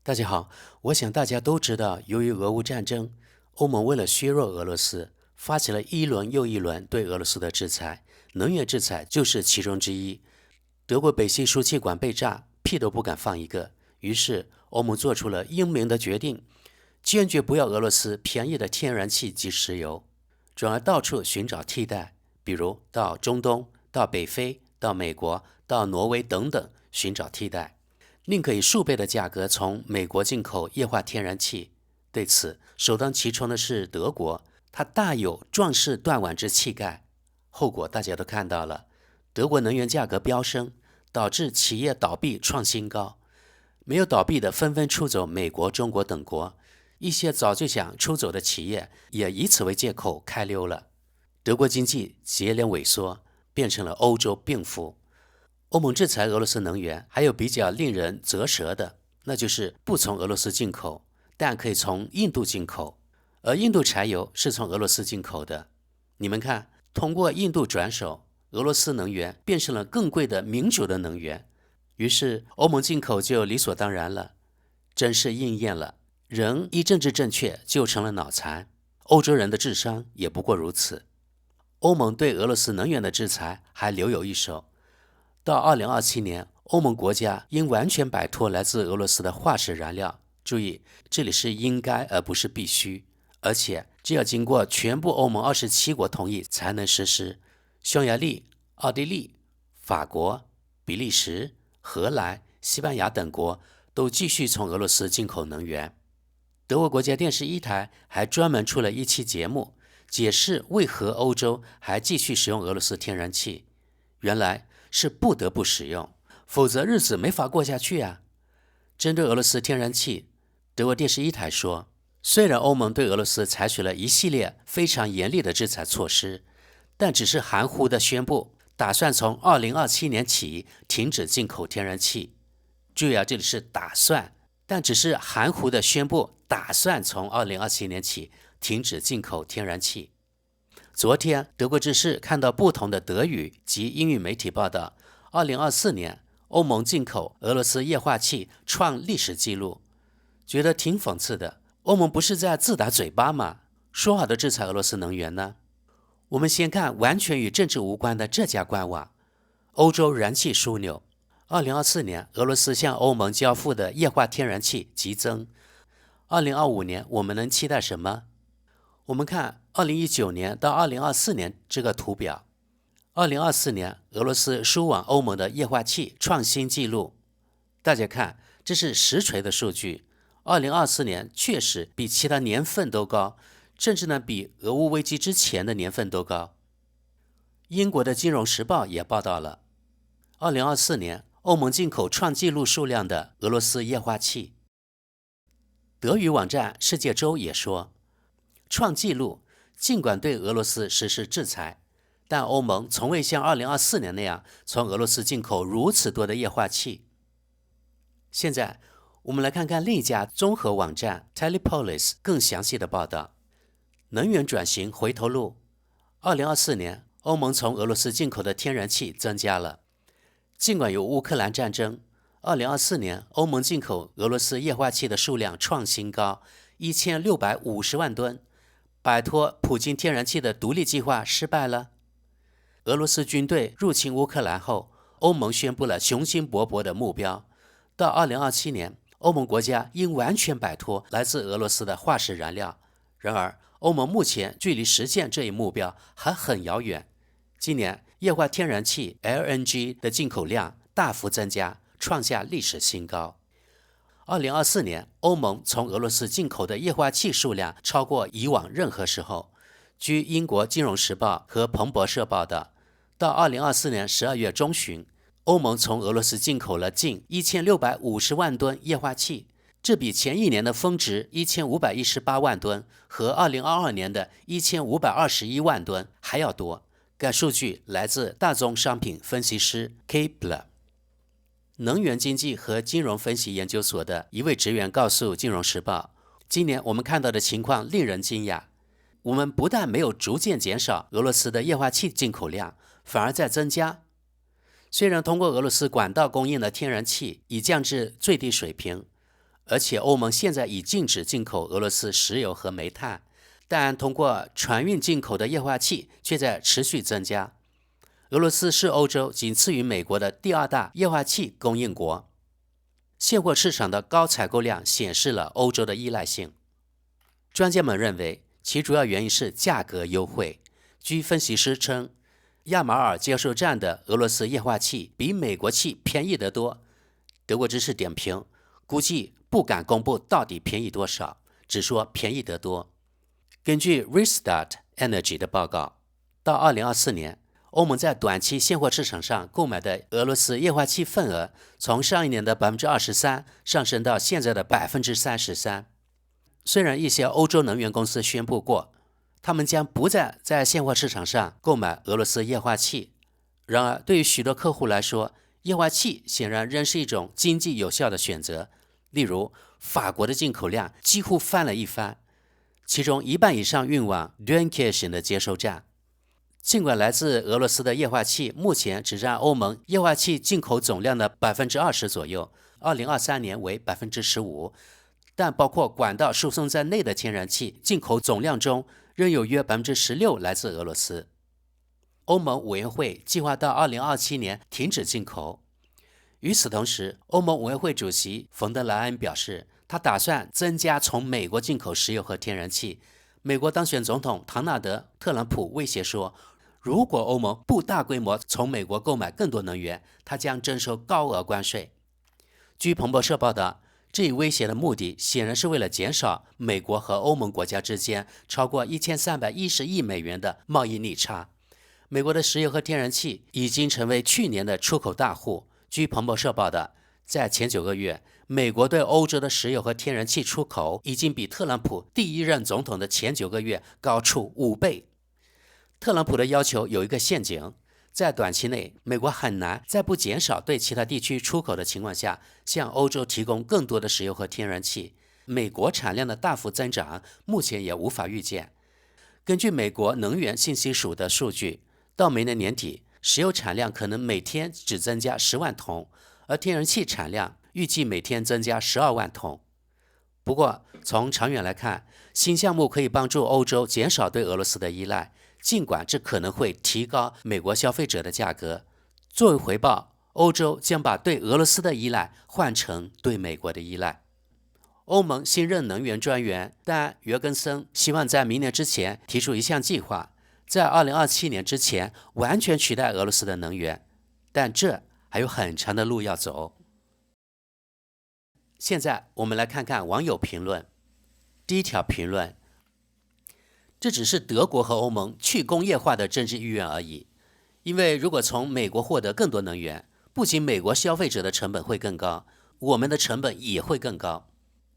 大家好，我想大家都知道，由于俄乌战争，欧盟为了削弱俄罗斯，发起了一轮又一轮对俄罗斯的制裁，能源制裁就是其中之一。德国北溪输气管被炸，屁都不敢放一个，于是欧盟做出了英明的决定，坚决不要俄罗斯便宜的天然气及石油，转而到处寻找替代，比如到中东、到北非、到美国、到挪威等等寻找替代。宁可以数倍的价格从美国进口液化天然气。对此，首当其冲的是德国，它大有壮士断腕之气概。后果大家都看到了，德国能源价格飙升，导致企业倒闭创新高。没有倒闭的纷纷出走美国、中国等国，一些早就想出走的企业也以此为借口开溜了。德国经济接连萎缩，变成了欧洲病夫。欧盟制裁俄罗斯能源，还有比较令人啧舌的，那就是不从俄罗斯进口，但可以从印度进口，而印度柴油是从俄罗斯进口的。你们看，通过印度转手，俄罗斯能源变成了更贵的民主的能源，于是欧盟进口就理所当然了。真是应验了，人一政治正确就成了脑残，欧洲人的智商也不过如此。欧盟对俄罗斯能源的制裁还留有一手。到2027年，欧盟国家应完全摆脱来自俄罗斯的化石燃料。注意，这里是应该而不是必须，而且这要经过全部欧盟27国同意才能实施。匈牙利、奥地利、法国、比利时、荷兰、西班牙等国都继续从俄罗斯进口能源。德国国家电视一台还专门出了一期节目，解释为何欧洲还继续使用俄罗斯天然气。原来是不得不使用，否则日子没法过下去啊。针对俄罗斯天然气，德国电视一台说，虽然欧盟对俄罗斯采取了一系列非常严厉的制裁措施，但只是含糊地宣布打算从2027年起停止进口天然气。注意啊，这里是打算，但只是含糊地宣布打算从2027年起停止进口天然气。昨天，德国之声看到不同的德语及英语媒体报道，2024年欧盟进口俄罗斯液化气创历史纪录，觉得挺讽刺的。欧盟不是在自打嘴巴吗？说好的制裁俄罗斯能源呢？我们先看完全与政治无关的这家官网，欧洲燃气枢纽。2024年，俄罗斯向欧盟交付的液化天然气激增。2025年，我们能期待什么？我们看2019年到2024年这个图表，2024年俄罗斯输往欧盟的液化气创新纪录。大家看，这是实锤的数据。2024年确实比其他年份都高，甚至呢比俄乌危机之前的年份都高。英国的《金融时报》也报道了，2024年欧盟进口创纪录数量的俄罗斯液化气。德语网站世界周也说，创纪录，尽管对俄罗斯实施制裁，但欧盟从未像2024年那样从俄罗斯进口如此多的液化气。现在我们来看看另一家综合网站 Telepolis 更详细的报道。能源转型回头路，2024年欧盟从俄罗斯进口的天然气增加了。尽管有乌克兰战争，2024年欧盟进口俄罗斯液化气的数量创新高，1650万吨。摆脱普京天然气的独立计划失败了。俄罗斯军队入侵乌克兰后，欧盟宣布了雄心勃勃的目标，到2027年，欧盟国家应完全摆脱来自俄罗斯的化石燃料。然而，欧盟目前距离实现这一目标还很遥远。今年，液化天然气 LNG 的进口量大幅增加，创下历史新高。2024年，欧盟从俄罗斯进口的液化气数量超过以往任何时候。据英国《金融时报》和彭博社报道，到2024年12月中旬，欧盟从俄罗斯进口了近1650万吨液化气，这比前一年的峰值1518万吨和2022年的1521万吨还要多。该数据来自大宗商品分析师 Kepler。能源经济和金融分析研究所的一位职员告诉《金融时报》，今年我们看到的情况令人惊讶。我们不但没有逐渐减少俄罗斯的液化气进口量，反而在增加。虽然通过俄罗斯管道供应的天然气已降至最低水平，而且欧盟现在已禁止进口俄罗斯石油和煤炭，但通过船运进口的液化气却在持续增加。俄罗斯是欧洲仅次于美国的第2大液化气供应国，现货市场的高采购量显示了欧洲的依赖性。专家们认为，其主要原因是价格优惠。据分析师称，亚马尔接收站的俄罗斯液化气比美国气便宜得多。德国知识点评估计不敢公布到底便宜多少，只说便宜得多。根据 Restart Energy 的报告，到2024年，欧盟在短期现货市场上购买的俄罗斯液化气份额从上一年的 23% 上升到现在的 33%。虽然一些欧洲能源公司宣布过，他们将不再在现货市场上购买俄罗斯液化气，然而对于许多客户来说，液化气显然仍是一种经济有效的选择。例如，法国的进口量几乎翻了一番，其中一半以上运往 Dunkerque 的接收站。尽管来自俄罗斯的液化气目前只占欧盟液化气进口总量的 20% 左右，2023年为 15%， 但包括管道输送在内的天然气进口总量中仍有约 16% 来自俄罗斯。欧盟委员会计划到2027年停止进口。与此同时，欧盟委员会主席冯德莱恩表示，他打算增加从美国进口石油和天然气。美国当选总统唐纳德·特朗普威胁说，如果欧盟不大规模从美国购买更多能源，他将征收高额关税。据彭博社报道，这一威胁的目的显然是为了减少美国和欧盟国家之间超过1310亿美元的贸易逆差。美国的石油和天然气已经成为去年的出口大户。据彭博社报道，在前9个月，美国对欧洲的石油和天然气出口已经比特朗普第一任总统的前9个月高出5倍。特朗普的要求有一个陷阱，在短期内，美国很难在不减少对其他地区出口的情况下，向欧洲提供更多的石油和天然气。美国产量的大幅增长目前也无法预见。根据美国能源信息署的数据，到明年年底，石油产量可能每天只增加10万桶，而天然气产量预计每天增加12万桶。不过，从长远来看，新项目可以帮助欧洲减少对俄罗斯的依赖，尽管这可能会提高美国消费者的价格。作为回报，欧洲将把对俄罗斯的依赖换成对美国的依赖。欧盟新任能源专员丹·约根森希望在明年之前提出一项计划，在2027年之前完全取代俄罗斯的能源，但这还有很长的路要走。现在我们来看看网友评论。第一条评论：这只是德国和欧盟去工业化的政治意愿而已，因为如果从美国获得更多能源，不仅美国消费者的成本会更高，我们的成本也会更高。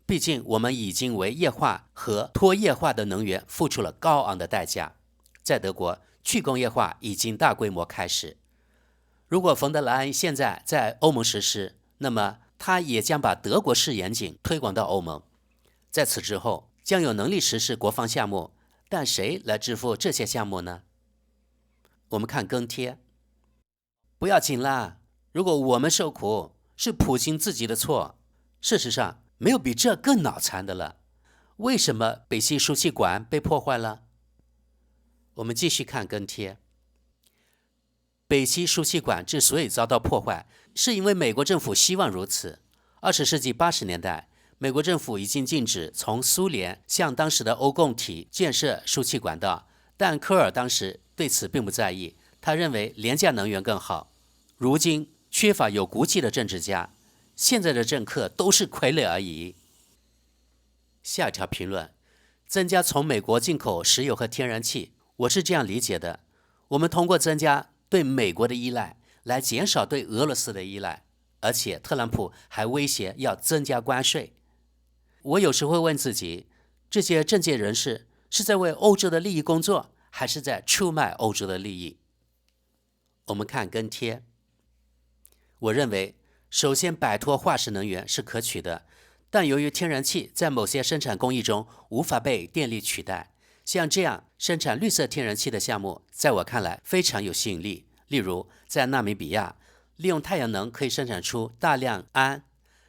毕竟我们已经为液化和脱液化的能源付出了高昂的代价。在德国，去工业化已经大规模开始。如果冯德莱恩现在在欧盟实施，那么他也将把德国式严谨推广到欧盟。在此之后，将有能力实施国防项目，但谁来支付这些项目呢？我们看跟帖，不要紧啦，如果我们受苦，是普京自己的错。事实上，没有比这更脑残的了。为什么北溪输气管被破坏了？我们继续看跟帖。北溪输气管之所以遭到破坏，是因为美国政府希望如此。20世纪80年代，美国政府已经禁止从苏联向当时的欧共体建设输气管道，但科尔当时对此并不在意，他认为廉价能源更好。如今缺乏有骨气的政治家，现在的政客都是傀儡而已。下一条评论：增加从美国进口石油和天然气，我是这样理解的，我们通过增加对美国的依赖来减少对俄罗斯的依赖，而且特朗普还威胁要增加关税。我有时会问自己，这些政界人士是在为欧洲的利益工作，还是在出卖欧洲的利益？我们看跟帖。我认为，首先摆脱化石能源是可取的，但由于天然气在某些生产工艺中无法被电力取代，像这样生产绿色天然气的项目，在我看来非常有吸引力。例如，在纳米比亚，利用太阳能可以生产出大量氨，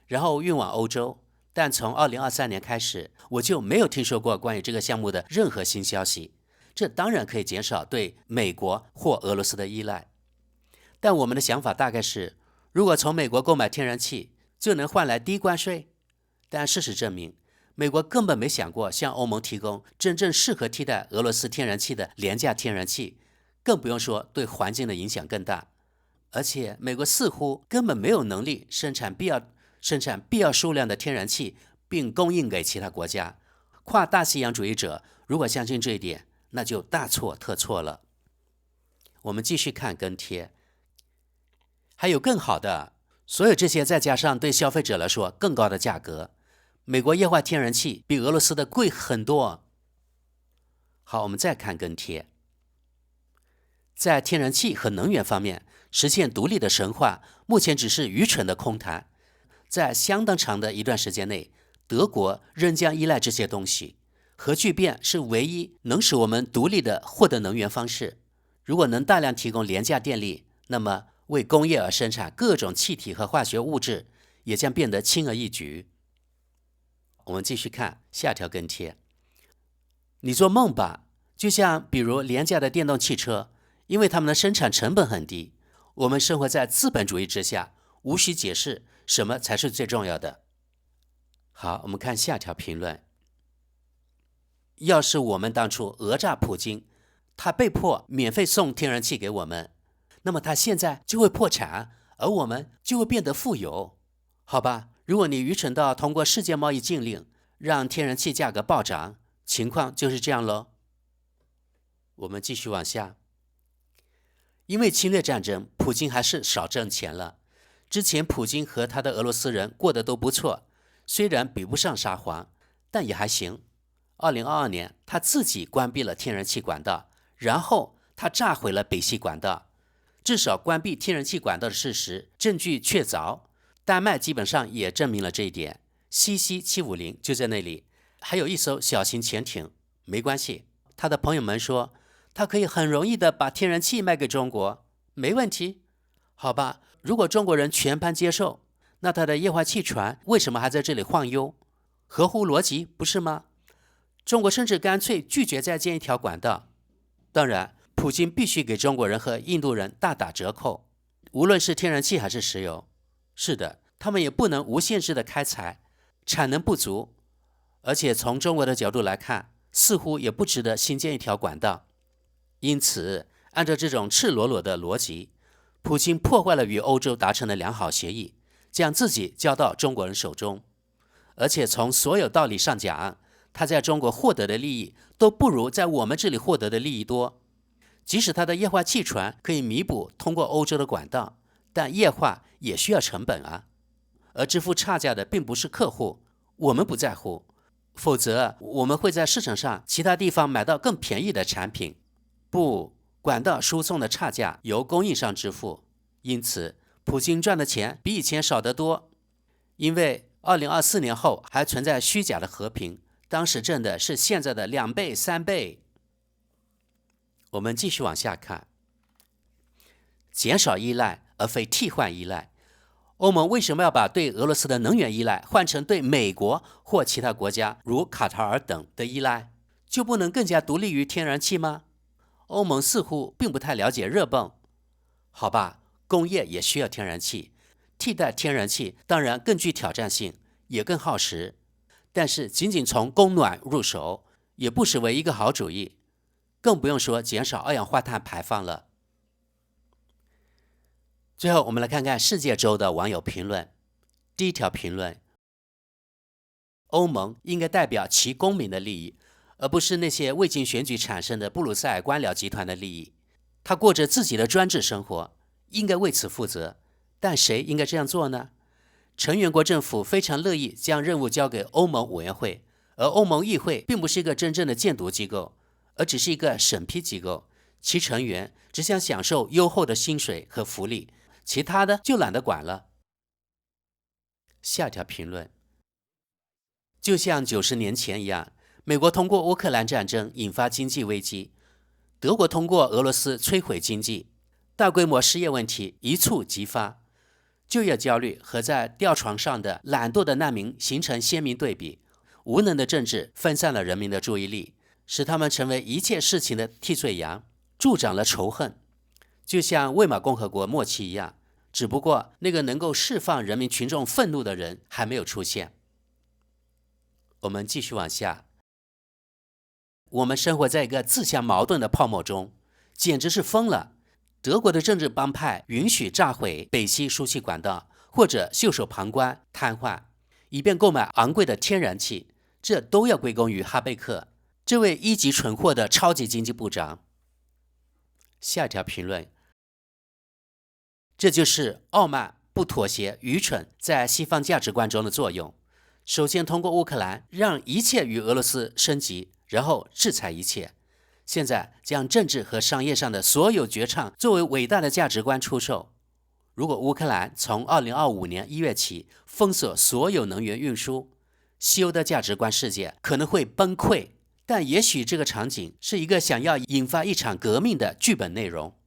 然后运往欧洲。但从2023年开始，我就没有听说过关于这个项目的任何新消息。这当然可以减少对美国或俄罗斯的依赖。但我们的想法大概是，如果从美国购买天然气就能换来低关税，但事实证明，美国根本没想过向欧盟提供真正适合替代俄罗斯天然气的廉价天然气，更不用说对环境的影响更大。而且美国似乎根本没有能力生产必要数量的天然气，并供应给其他国家。跨大西洋主义者如果相信这一点，那就大错特错了。我们继续看跟贴，还有更好的，所有这些再加上对消费者来说更高的价格，美国液化天然气比俄罗斯的贵很多。好，我们再看跟贴，在天然气和能源方面，实现独立的神话目前只是愚蠢的空谈。在相当长的一段时间内，德国仍将依赖这些东西。核聚变是唯一能使我们独立的获得能源方式。如果能大量提供廉价电力，那么为工业而生产各种气体和化学物质也将变得轻而易举。我们继续看下条跟贴。你做梦吧，就像比如廉价的电动汽车，因为它们的生产成本很低。我们生活在资本主义之下，无需解释什么才是最重要的。好，我们看下条评论。要是我们当初讹诈普京，他被迫免费送天然气给我们，那么他现在就会破产，而我们就会变得富有。好吧，如果你愚蠢到通过世界贸易禁令让天然气价格暴涨，情况就是这样咯。我们继续往下。因为侵略战争，普京还是少挣钱了。之前普京和他的俄罗斯人过得都不错，虽然比不上沙皇，但也还行。2022年，他自己关闭了天然气管道，然后他炸毁了北溪管道。至少关闭天然气管道的事实证据确凿，丹麦基本上也证明了这一点。CC750就在那里，还有一艘小型潜艇。没关系，他的朋友们说，他可以很容易的把天然气卖给中国，没问题。好吧，如果中国人全盘接受，那他的液化气船为什么还在这里晃悠？合乎逻辑，不是吗？中国甚至干脆拒绝再建一条管道。当然，普京必须给中国人和印度人大打折扣，无论是天然气还是石油。是的，他们也不能无限制的开采，产能不足。而且从中国的角度来看，似乎也不值得新建一条管道。因此，按照这种赤裸裸的逻辑，普京破坏了与欧洲达成的良好协议，将自己交到中国人手中。而且从所有道理上讲，他在中国获得的利益都不如在我们这里获得的利益多。即使他的液化气船可以弥补通过欧洲的管道，但液化也需要成本啊。而支付差价的并不是客户，我们不在乎，否则我们会在市场上其他地方买到更便宜的产品。不，管道输送的差价由供应商支付，因此普京赚的钱比以前少得多。因为2024年后还存在虚假的和平，当时挣的是现在的2倍、3倍。我们继续往下看，减少依赖而非替换依赖。欧盟为什么要把对俄罗斯的能源依赖换成对美国或其他国家如卡塔尔等的依赖？就不能更加独立于天然气吗？欧盟似乎并不太了解热泵。好吧，工业也需要天然气，替代天然气当然更具挑战性，也更耗时。但是仅仅从供暖入手，也不失为一个好主意，更不用说减少二氧化碳排放了。最后，我们来看看世界州的网友评论。第一条评论：欧盟应该代表其公民的利益，而不是那些未经选举产生的布鲁塞尔官僚集团的利益。他过着自己的专制生活，应该为此负责。但谁应该这样做呢？成员国政府非常乐意将任务交给欧盟委员会，而欧盟议会并不是一个真正的监督机构，而只是一个审批机构，其成员只想享受优厚的薪水和福利，其他的就懒得管了。下条评论：就像90年前一样，美国通过乌克兰战争引发经济危机，德国通过俄罗斯摧毁经济，大规模失业问题一触即发。就业焦虑和在吊床上的懒惰的难民形成鲜明对比。无能的政治分散了人民的注意力，使他们成为一切事情的替罪羊，助长了仇恨，就像魏玛共和国末期一样，只不过那个能够释放人民群众愤怒的人还没有出现。我们继续往下，我们生活在一个自相矛盾的泡沫中，简直是疯了。德国的政治帮派允许炸毁北溪输气管道，或者袖手旁观瘫痪，以便购买昂贵的天然气，这都要归功于哈贝克这位一级蠢货的超级经济部长。下一条评论，这就是傲慢、不妥协、愚蠢在西方价值观中的作用。首先通过乌克兰让一切与俄罗斯升级，然后制裁一切。现在将政治和商业上的所有绝唱作为伟大的价值观出售。如果乌克兰从2025年1月起封锁所有能源运输，西欧的价值观世界可能会崩溃，但也许这个场景是一个想要引发一场革命的剧本内容。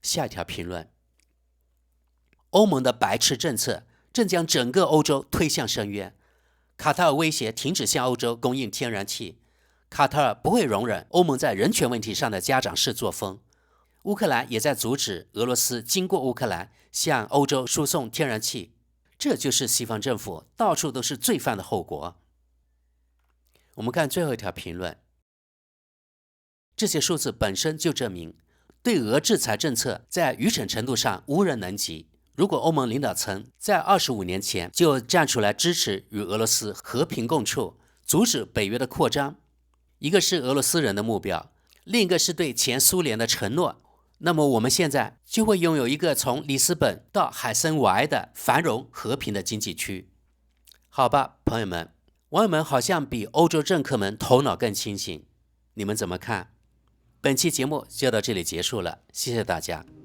下一条评论，欧盟的白痴政策正将整个欧洲推向深渊。卡塔尔威胁停止向欧洲供应天然气，卡塔尔不会容忍欧盟在人权问题上的家长式作风。乌克兰也在阻止俄罗斯经过乌克兰向欧洲输送天然气，这就是西方政府到处都是罪犯的后果。我们看最后一条评论，这些数字本身就证明对俄制裁政策在愚蠢程度上无人能及。如果欧盟领导层在25年前就站出来支持与俄罗斯和平共处，阻止北约的扩张，一个是俄罗斯人的目标，另一个是对前苏联的承诺，那么我们现在就会拥有一个从里斯本到海参崴的繁荣和平的经济区。好吧，朋友们，网友们好像比欧洲政客们头脑更清醒，你们怎么看？本期节目就到这里结束了，谢谢大家。